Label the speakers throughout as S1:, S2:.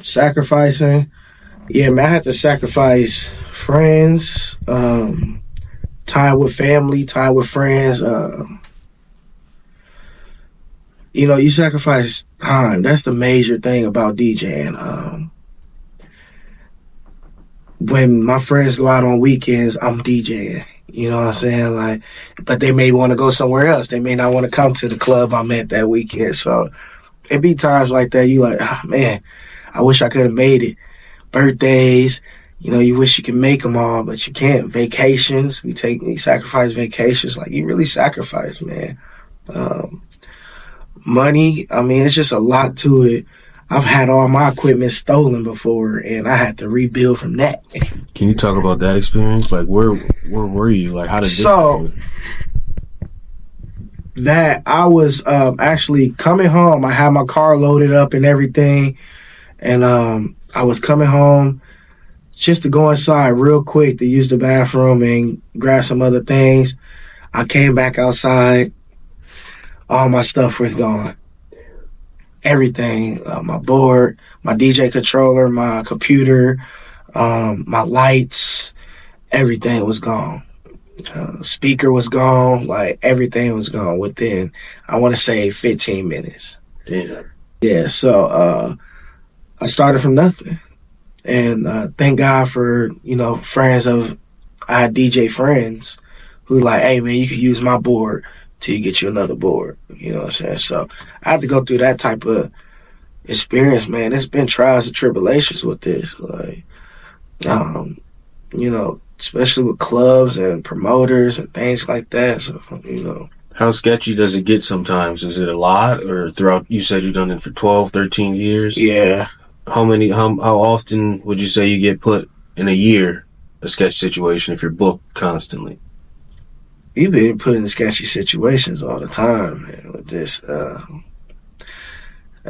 S1: Sacrificing. Yeah, man, I had to sacrifice friends, time with family, time with friends. You sacrifice time. That's the major thing about DJing. When my friends go out on weekends, I'm DJing. You know what I'm saying? Like, but they may want to go somewhere else. They may not want to come to the club I'm at that weekend. So it be times like that. You like, man, I wish I could have made it. Birthdays, you wish you could make them all, but you can't. Vacations, we sacrifice vacations. Like, you really sacrifice, man. Money, I mean, it's just a lot to it. I've had all my equipment stolen before, and I had to rebuild from that.
S2: Can you talk about that experience? Like, where were you? Like, how did this happen?
S1: That I was actually coming home. I had my car loaded up and everything, and I was coming home just to go inside real quick to use the bathroom and grab some other things. I came back outside. All my stuff was gone. Everything, my board, my DJ controller, my computer, my lights, everything was gone. Speaker was gone. Like, everything was gone within, I want to say, 15 minutes. Yeah, so I started from nothing. And thank God for, friends I had DJ friends who like, hey, man, you could use my board till you get you another board. You know what I'm saying? So I had to go through that type of experience, man. It's been trials and tribulations with this. Like, especially with clubs and promoters and things like that. So,
S2: How sketchy does it get sometimes? Is it a lot? Or throughout, you said you've done it for 12, 13 years?
S1: Yeah.
S2: How often would you say you get put in a year, a sketch situation, if you're booked constantly?
S1: You've been put in sketchy situations all the time, man, with this. Are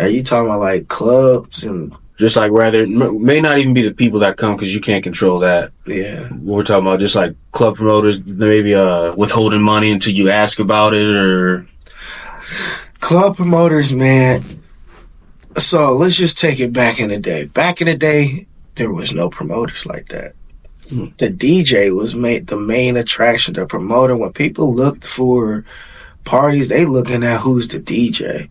S1: you talking about like clubs and
S2: just like may not even be the people that come because you can't control that.
S1: Yeah.
S2: We're talking about just like club promoters, maybe withholding money until you ask about it, or
S1: club promoters, man. So let's just take it back in the day. Back in the day, there was no promoters like that. The DJ was the main attraction, the promoter. When people looked for parties, they looking at who's the DJ.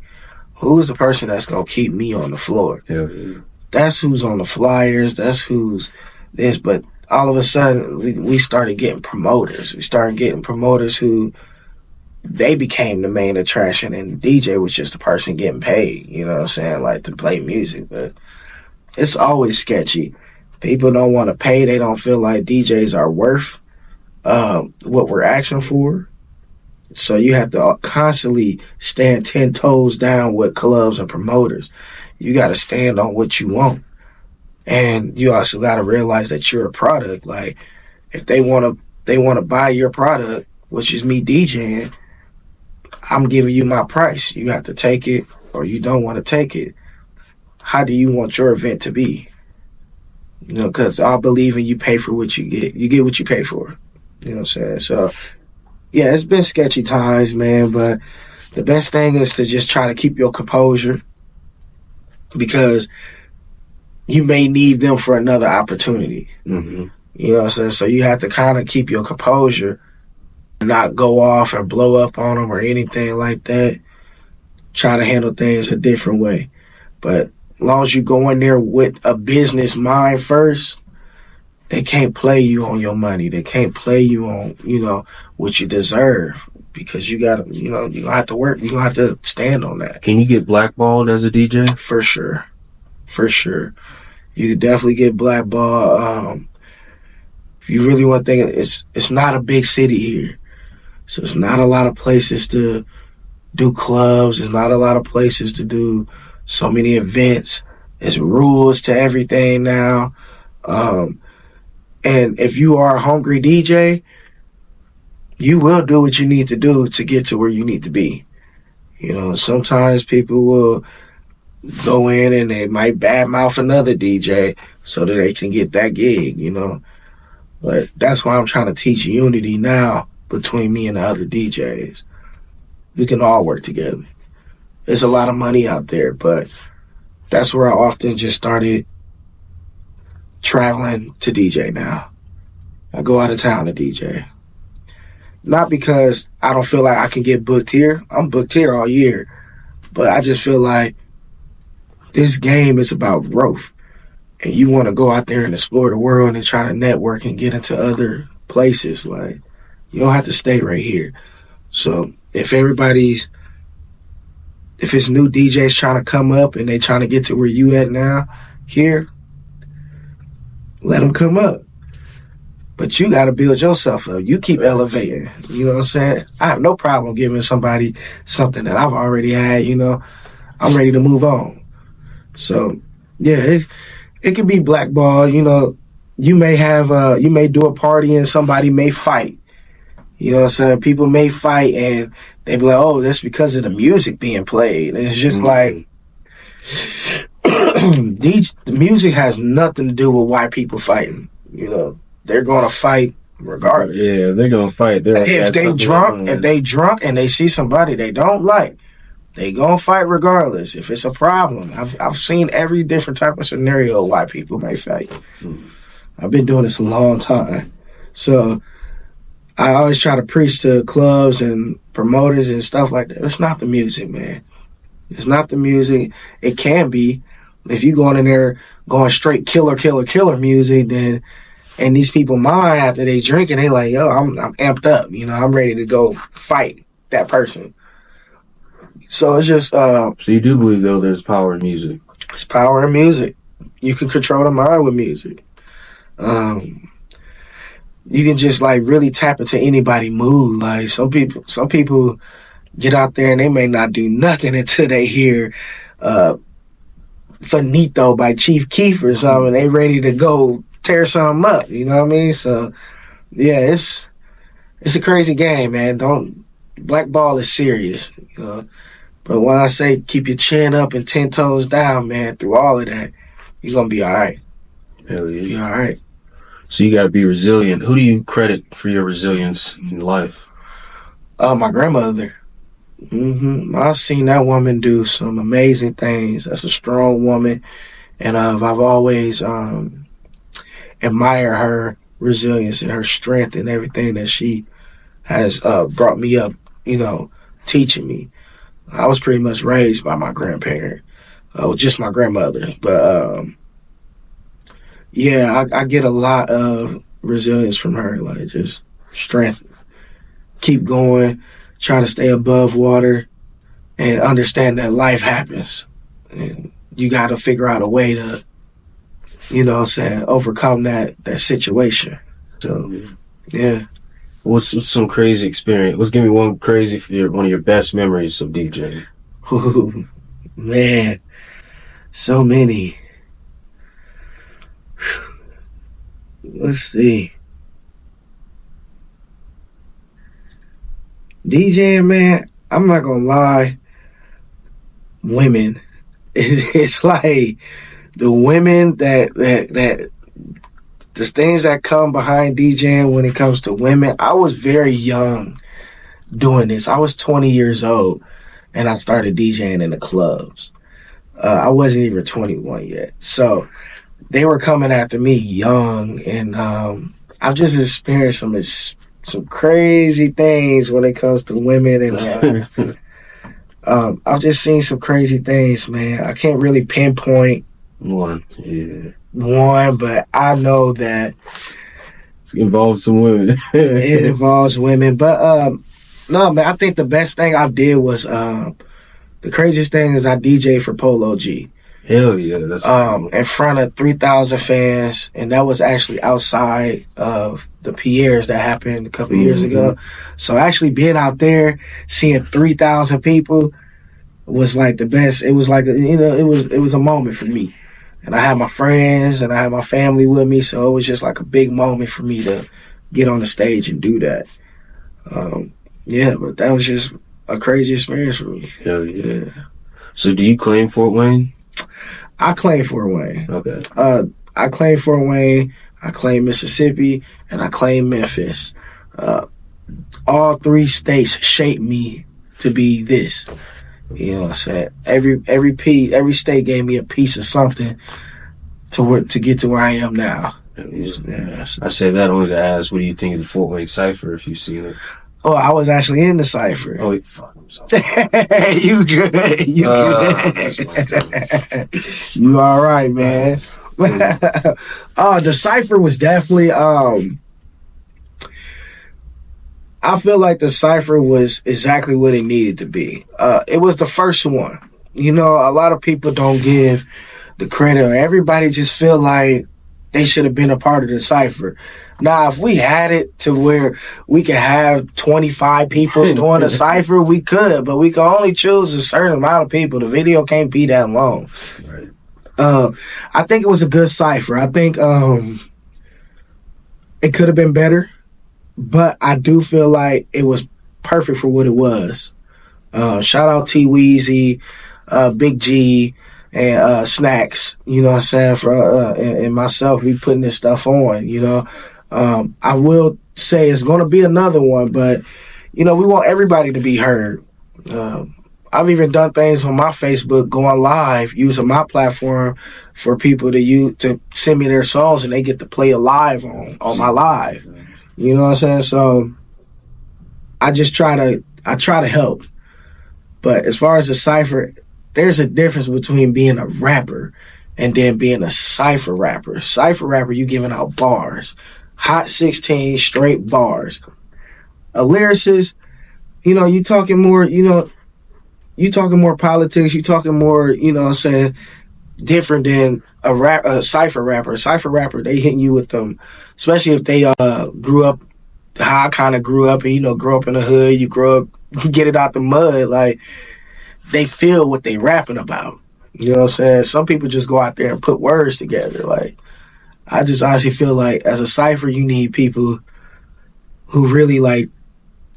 S1: Who's the person that's going to keep me on the floor?
S2: Yeah.
S1: That's who's on the flyers. That's who's this. But all of a sudden, we started getting promoters. We started getting promoters who, they became the main attraction, and the DJ was just the person getting paid, you know what I'm saying, like to play music. But it's always sketchy. People don't want to pay. They don't feel like DJs are worth what we're asking for. So you have to constantly stand 10 toes down with clubs and promoters. You got to stand on what you want. And you also got to realize that you're the product. Like, if they want to buy your product, which is me DJing, I'm giving you my price. You have to take it, or you don't want to take it. How do you want your event to be? Because I believe in you pay for what you get. You get what you pay for. You know what I'm saying? So, yeah, it's been sketchy times, man, but the best thing is to just try to keep your composure, because you may need them for another opportunity.
S2: Mm-hmm.
S1: You know what I'm saying? So you have to kind of keep your composure and not go off or blow up on them or anything like that. Try to handle things a different way. But as long as you go in there with a business mind first, they can't play you on your money. They can't play you on, what you deserve, because you got to, you're going to have to work. You're going to have to stand on that.
S2: Can you get blackballed as a DJ?
S1: For sure. For sure. You could definitely get blackballed. If you really want to think, it's not a big city here. So it's not a lot of places to do clubs. There's not a lot of places to do so many events. There's rules to everything now. And if you are a hungry DJ, you will do what you need to do to get to where you need to be. Sometimes people will go in and they might badmouth another DJ so that they can get that gig, But that's why I'm trying to teach unity now between me and the other DJs. We can all work together. There's a lot of money out there, but that's where I often just started traveling to DJ now. I go out of town to DJ. Not because I don't feel like I can get booked here. I'm booked here all year. But I just feel like this game is about growth. And you want to go out there and explore the world and try to network and get into other places. Like, you don't have to stay right here. So if it's new DJs trying to come up and they trying to get to where you at now, here, let them come up. But you got to build yourself up. You keep elevating. You know what I'm saying? I have no problem giving somebody something that I've already had, you know. I'm ready to move on. So, yeah, it could be blackball. You know, you may do a party and somebody may fight. You know what I'm saying? People may fight and they be like, oh, that's because of the music being played. And it's just like, the music has nothing to do with why people fighting. You know, they're going to fight regardless.
S2: Yeah, they're going to fight.
S1: If they drunk and they see somebody they don't like, they gonna fight regardless. If it's a problem, I've seen every different type of scenario why people may fight. I've been doing this a long time, so I always try to preach to clubs and promoters and stuff like that. It's not the music, man. It's not the music. It can be if you going in there going straight killer music, then and these people mind after they drink and they like, yo, I'm amped up. You know, I'm ready to go fight that person. So it's just.
S2: So you do believe though there's power in music?
S1: It's power in music. You can control the mind with music. You can just like really tap into anybody's mood. Like some people get out there and they may not do nothing until they hear "Finito" by Chief Keef or something. They ready to go tear something up. You know what I mean? So yeah, it's a crazy game, man. Blackball is serious. You know. But when I say keep your chin up and 10 toes down, man, through all of that, you're going to be all right.
S2: Hell yeah.
S1: You're all right.
S2: So you got to be resilient. Who do you credit for your resilience in life?
S1: My grandmother. I've seen that woman do some amazing things. That's a strong woman. And I've always admired her resilience and her strength and everything that she has brought me up, you know, teaching me. I was pretty much raised by my grandparent, just my grandmother. But yeah, I get a lot of resilience from her, like just strength. Keep going, try to stay above water, and understand that life happens. And you got to figure out a way to, you know what I'm saying, overcome that situation. So, yeah.
S2: What's some crazy experience? Let's give me one crazy one of your best memories of DJing.
S1: Ooh, man, so many. Let's see. DJing, man, I'm not gonna lie. Women, it's like the women that the things that come behind DJing when it comes to women. I was very young doing this. I was 20 years old and I started DJing in the clubs. I wasn't even 21 yet. So they were coming after me young, and I've just experienced some crazy things when it comes to women, and I've just seen some crazy things, man. I can't really pinpoint
S2: one,
S1: but I know that
S2: it involves some women.
S1: It involves women, but no, man. I think the best thing I did was the craziest thing is I DJ for Polo G.
S2: Hell yeah, that's
S1: in front of 3,000 fans, and that was actually outside of the Pierres that happened a couple years ago. So actually being out there, seeing 3,000 people was like the best. It was like it was a moment for me, and I had my friends and I had my family with me, so it was just like a big moment for me to get on the stage and do that. Yeah, but that was just a crazy experience for me.
S2: Hell yeah. So do you claim Fort Wayne?
S1: I claim Fort Wayne.
S2: Okay.
S1: I claim Fort Wayne, I claim Mississippi, and I claim Memphis. All three states shaped me to be this. You know what I'm saying? Every state gave me a piece of something to get to where I am now. Yes.
S2: I say that only to ask, what do you think of the Fort Wayne Cipher if you've seen it?
S1: Oh, I was actually in the cipher.
S2: Oh, fuck, I'm sorry.
S1: You good? You good? You all right, man? The cipher was definitely. I feel like the cipher was exactly what it needed to be. It was the first one. You know, a lot of people don't give the credit, or everybody just feel like they should have been a part of the cipher. Now, if we had it to where we could have 25 people doing a cipher, we could, but we could only choose a certain amount of people. The video can't be that long.
S2: Right.
S1: I think it was a good cipher. I think it could have been better, but I do feel like it was perfect for what it was. Shout out T Weezy, Big G, and Snacks. You know what I'm saying? And myself, we putting this stuff on. You know, I will say it's going to be another one, but you know, we want everybody to be heard. I've even done things on my Facebook, going live, using my platform for people to send me their songs, and they get to play it live on my live. You know what I'm saying? So I try to help. But as far as the cipher, there's a difference between being a rapper and then being a cipher rapper. Cipher rapper, you giving out bars, hot 16 straight bars. A lyricist, you know, you talking more politics, you talking more, you know what I'm saying, different than a cipher rapper. A cipher rapper, they hitting you with them, especially if they grew up how I kind of grew up, and you know, grow up in the hood. You grow up, get it out the mud. Like, they feel what they rapping about. You know what I'm saying? Some people just go out there and put words together. Like, I just honestly feel like as a cipher, you need people who really like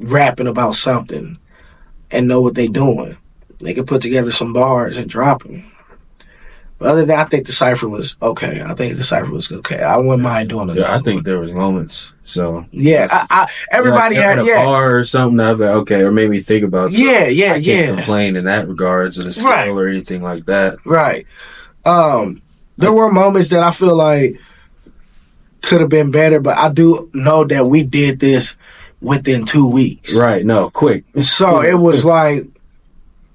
S1: rapping about something and know what they doing. They can put together some bars and drop them. But other than that, I think the cipher was okay. I wouldn't mind doing it.
S2: Yeah, I think there was moments. So
S1: yeah, everybody
S2: like,
S1: had
S2: a bar or something. I was like, okay, or made me think about.
S1: I
S2: can't complain in that regards of the scale or anything like that.
S1: Right. There were moments that I feel like could have been better, but I do know that we did this within 2 weeks.
S2: Right. No, quick.
S1: So it was like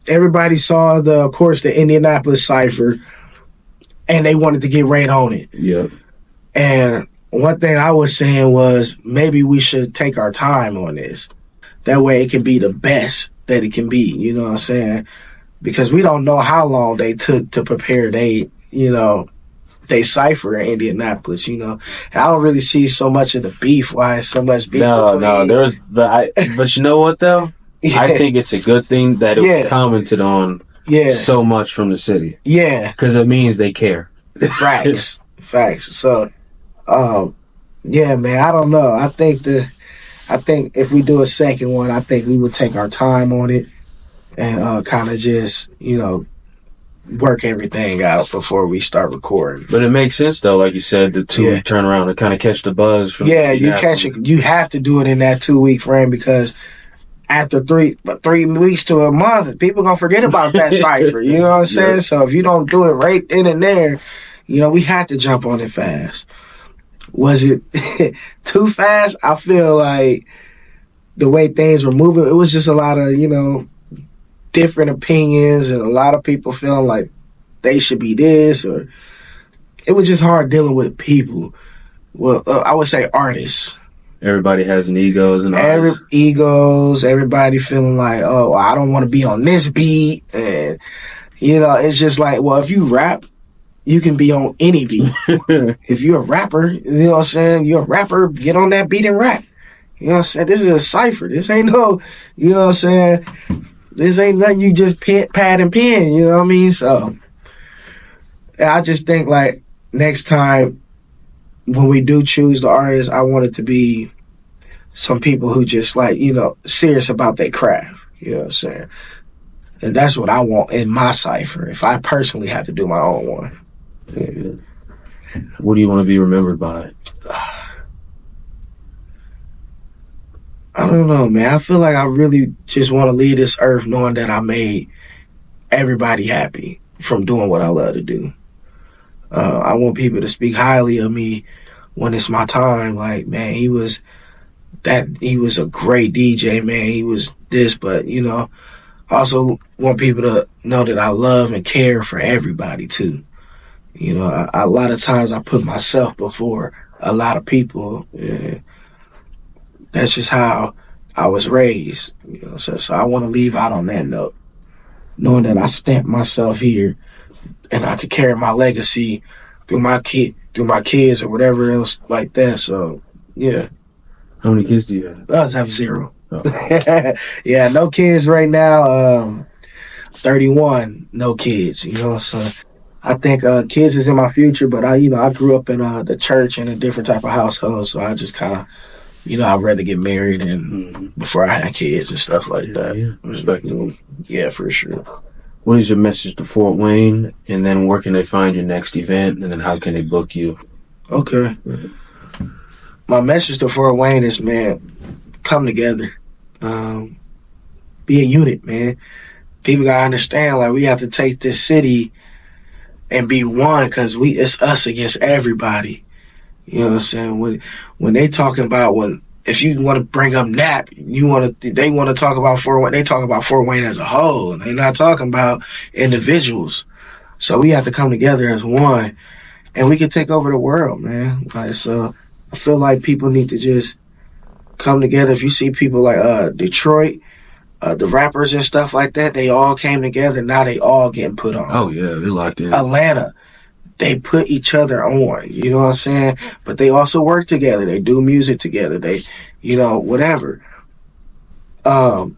S1: everybody saw of course, the Indianapolis cipher. And they wanted to get right on it.
S2: Yeah.
S1: And one thing I was saying was maybe we should take our time on this. That way it can be the best that it can be. You know what I'm saying? Because we don't know how long they took to prepare they cipher in Indianapolis, you know. And I don't really see so much of the beef. Why so much beef?
S2: No. There's but you know what though? Yeah. I think it's a good thing that it was commented on. Yeah, so much from the city. Yeah, because it means they care.
S1: Facts. So, yeah, man. I don't know. I think if we do a second one, I think we would take our time on it and kind of just work everything out before we start recording.
S2: But it makes sense though, like you said, the 2 week turnaround to kind of catch the buzz. From
S1: you catch it. You have to do it in that 2 week frame because. After 3 weeks to a month, people gonna forget about that cipher. You know what I'm saying? So if you don't do it right then and there, we had to jump on it fast. Was it too fast? I feel like the way things were moving, it was just a lot of different opinions and a lot of people feeling like they should be this, or it was just hard dealing with people. Well, I would say artists.
S2: Everybody has an egos and
S1: everybody feeling like, oh, I don't want to be on this beat. And, it's just like, well, if you rap, you can be on any beat. If you're a rapper, you know what I'm saying? You're a rapper, get on that beat and rap. You know what I'm saying? This is a cipher. This ain't no, you know what I'm saying? This ain't nothing you just pad and pen, you know what I mean? So, I just think, like, next time, when we do choose the artist, I want it to be some people who just like, serious about their craft. You know what I'm saying? And that's what I want in my cipher, if I personally have to do my own one. Yeah.
S2: What do you want to be remembered by?
S1: I don't know, man. I feel like I really just want to leave this earth knowing that I made everybody happy from doing what I love to do. I want people to speak highly of me when it's my time. Like, man, he was a great DJ, man. He was this, but I also want people to know that I love and care for everybody too. A lot of times I put myself before a lot of people. That's just how I was raised. So I want to leave out on that note, knowing that I stamped myself here and I could carry my legacy through my kids or whatever else like that. So yeah.
S2: How many kids do you have?
S1: I have 0. Oh. Yeah, no kids right now. 31, no kids. So I think kids is in my future, but I grew up in the church in a different type of household, so I just kind of, I'd rather get married and before I had kids and stuff like that.
S2: Yeah, respectable.
S1: Yeah, for sure.
S2: What is your message to Fort Wayne, and then where can they find your next event, and then how can they book you?
S1: Okay. My message to Fort Wayne is, man, come together. Be a unit, man. People gotta understand, like, we have to take this city and be one, because it's us against everybody. You know what I'm saying? When they talking about, if you want to bring up Nap, they want to talk about Fort Wayne. They talk about Fort Wayne as a whole. They're not talking about individuals. So we have to come together as one, and we can take over the world, man. Like, so I feel like people need to just come together. If you see people like Detroit, the rappers and stuff like that, they all came together. Now they all getting put on.
S2: Oh yeah, they locked in.
S1: Atlanta, they put each other on. You know what I'm saying? But they also work together. They do music together. They, whatever. And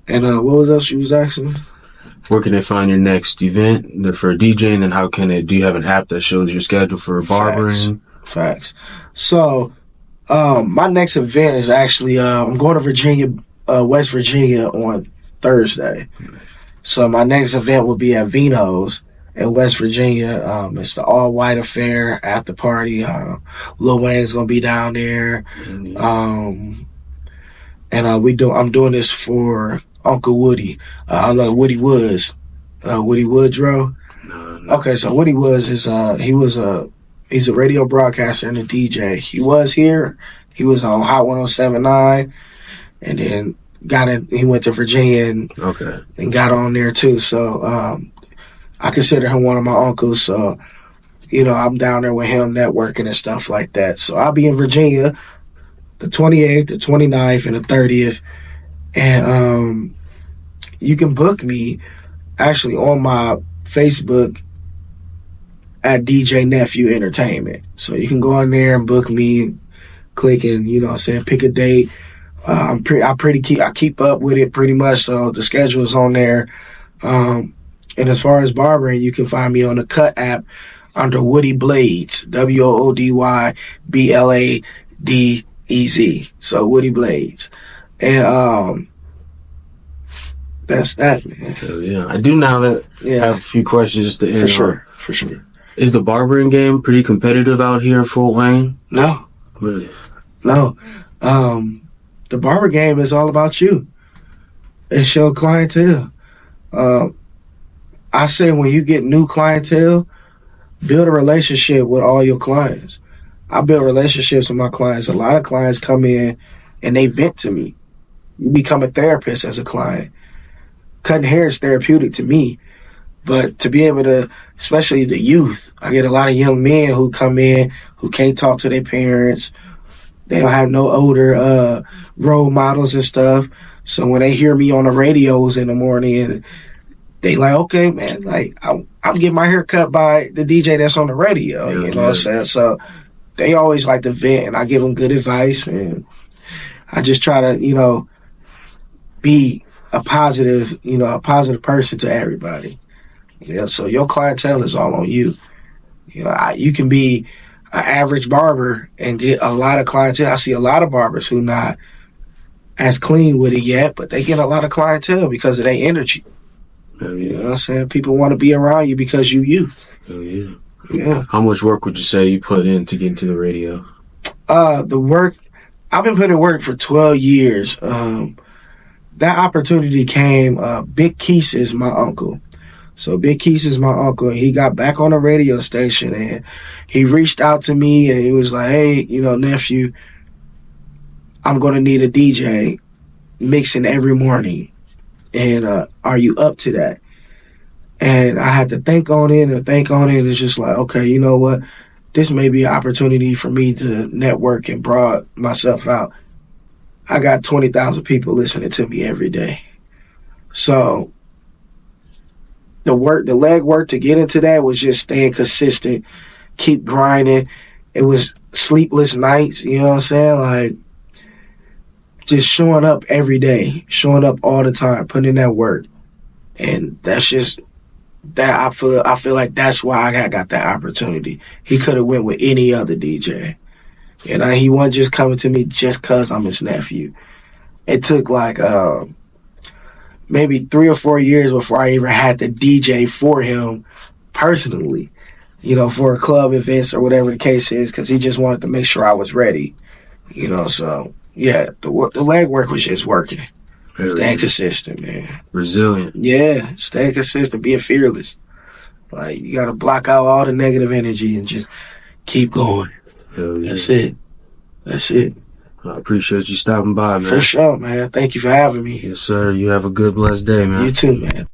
S1: what was else you was asking?
S2: Where can they find your next event for DJing, and how can do you have an app that shows your schedule for barbering?
S1: Facts. So, my next event is actually, I'm going to Virginia, West Virginia on Thursday. So my next event will be at Vino's in West Virginia. It's the all-white affair after party. Lil Wayne's gonna be down there. And I'm doing this for Uncle Woody. I don't know Woody Woods. Woody Woodrow. No. Okay, so Woody Woods is he's a radio broadcaster and a DJ. He was here. He was on Hot 107.9, and then he went to Virginia and got on there too. So I consider him one of my uncles. So, I'm down there with him networking and stuff like that. So I'll be in Virginia the 28th, the 29th, and the 30th. And you can book me actually on my Facebook at DJ Nephew Entertainment. So you can go on there and book me, click and, pick a date. I keep up with it pretty much, so the schedule is on there. And as far as barbering, you can find me on the Cut app under Woody Blades, WOODYBLADEZ. So Woody Blades, and that's that, man.
S2: Hell yeah, I do now that have a few questions just to end.
S1: For sure.
S2: Is the barbering game pretty competitive out here in Fort Wayne?
S1: No,
S2: really,
S1: no. The barber game is all about you. It's your clientele. I say when you get new clientele, build a relationship with all your clients. I build relationships with my clients. A lot of clients come in and they vent to me. You become a therapist as a client. Cutting hair is therapeutic to me. But to be able to, especially the youth, I get a lot of young men who come in who can't talk to their parents. They don't have no older role models and stuff. So when they hear me on the radios in the morning, they like, okay, man, like I'm getting my hair cut by the DJ that's on the radio. You know what I'm saying? So they always like to vent, and I give them good advice, and I just try to, be a positive person to everybody. Yeah. So your clientele is all on you. You can be an average barber and get a lot of clientele. I see a lot of barbers who not as clean with it yet, but they get a lot of clientele because of their energy.
S2: Yeah.
S1: You know what I'm saying? People want to be around you because you.
S2: Oh, yeah.
S1: Yeah.
S2: How much work would you say you put in to get into the radio?
S1: The work, I've been putting work for 12 years. That opportunity came, Big Keese is my uncle. So Big Keith is my uncle, and he got back on a radio station, and he reached out to me, and he was like, "Hey, nephew, I'm gonna need a DJ mixing every morning, and are you up to that?" And I had to think on it and think on it, and it's just like, okay, you know what? This may be an opportunity for me to network and broad myself out. I got 20,000 people listening to me every day. So the leg work to get into that was just staying consistent, keep grinding. It was sleepless nights, you know what I'm saying? Like, just showing up every day, showing up all the time, putting in that work. And that's just that I feel like that's why I got that opportunity. He could have went with any other DJ. And he wasn't just coming to me just because I'm his nephew. It took like maybe 3 or 4 years before I even had to DJ for him personally, for club events or whatever the case is, because he just wanted to make sure I was ready. So yeah, the legwork was just working. Staying consistent, man.
S2: Resilient.
S1: Yeah, staying consistent, being fearless. Like, you got to block out all the negative energy and just keep going.
S2: Hell yeah.
S1: That's it.
S2: I appreciate you stopping by, man.
S1: For sure, man. Thank you for having me.
S2: Yes, sir. You have a good, blessed day, man.
S1: You too, man.